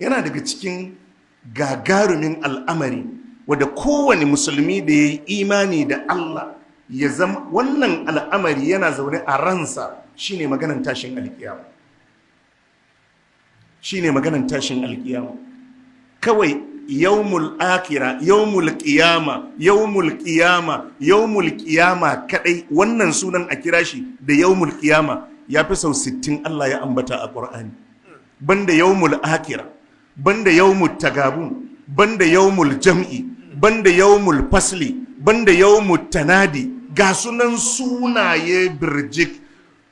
yana daga cikin gagarumin al'amari wadda kowane musulmi da ya yi imani da Allah ya zama wannan al'amari yana zaune a ransa shine maganan tashin alkiyama. Shine maganan tashin alkiyama. Kawai yawmul akhira, yawmul qiyama kadai wannan sunan a kira shi da yawmul qiyama ya fi sau 60 Allah ya ambata a Qur'ani. Banda yawmul akhira, banda yawmul tagabun, banda yawmul jam'i, banda yawmul fasli, banda yawmul tanadi, ga sunan sunaye birjik.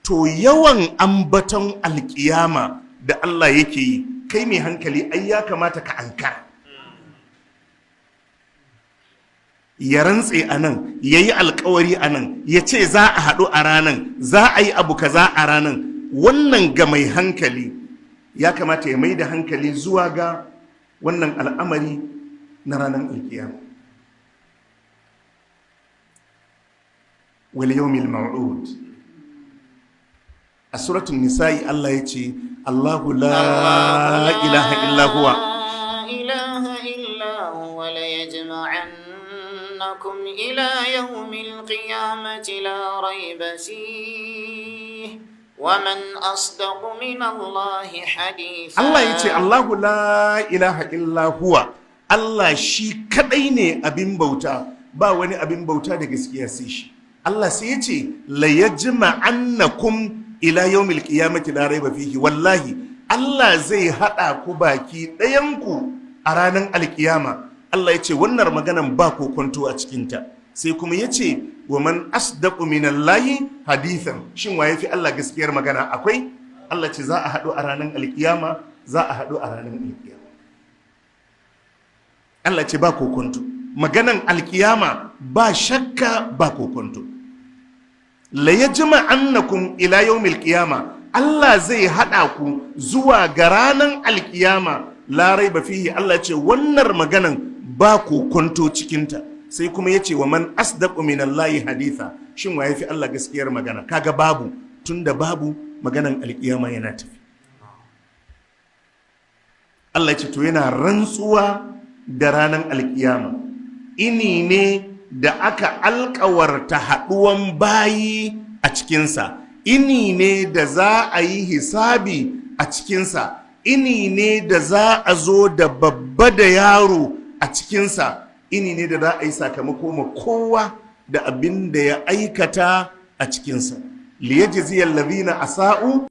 To yawan ambaton alkiyama da Allah yake yi, kai mai hankali ai ya kamata ka ankara. Ya rantse a nan, ya yi alkawari a nan, ya ce za a haɗu a ranan, za a yi abu kaza a ranan. Wannan ga mai hankali ya kamata ya mai da hankali zuwa ga wannan al'amari na ranar alkiyama. Wal yawmil maw'ud. A suratun nisa'i Allah ya ce Allahu la ilaha illa huwa la yajma'annakum ila yawmil qiyamati la rayba fihi wa man asdaqu min Allahi haditha. Allah ya ce Allahu la ilaha illa huwa. Allah shi kadai ne abin bauta, ba wani abin bauta da gaskiya sai shi. Allah sai ya ce la yajma'annakum ila yawmil qiyamati la rayba fihi. Wallahi Allah zai hada ku baki ɗayanku a ranar alkiyama. Allah ya ce wannan maganan ba kokonto a cikinta. Sai kuma ya ce wa man asdaqu minallahi hadithan. Shin wa yafi Allah gaskiyar magana akwai? Allah ce za a hadu a ranar alkiyama, za a hadu a ranar alkiyama. Allah ce ba kokonto. Maganan alkiyama ba shakka ba kokonto. La yajma'annakum ila yawmil qiyama. Allah zai hada ku zuwa ga ranan alkiyama la raiba fihi. Allah ce wannan maganan ba kokonto cikinta. Sai kuma yace wa man asdaqu minallahi haditha. Shin wa yafi Allah gaskiyar magana? Kaga babu, tunda babu maganan alkiyama yana tafi. Allah ce to yana rantsuwa da ranan alkiyama. Ini ne da aka alkawarta haɗuwan bayi a cikinsa. Ini ne da za a yi hisabi a cikinsa. Ini ne da za a zo da babba da yaro a cikinsa. Ini ne da za a yi sakamako ma kowa da abin da ya aikata a cikinsa. Liyajziyal ladhina asa'u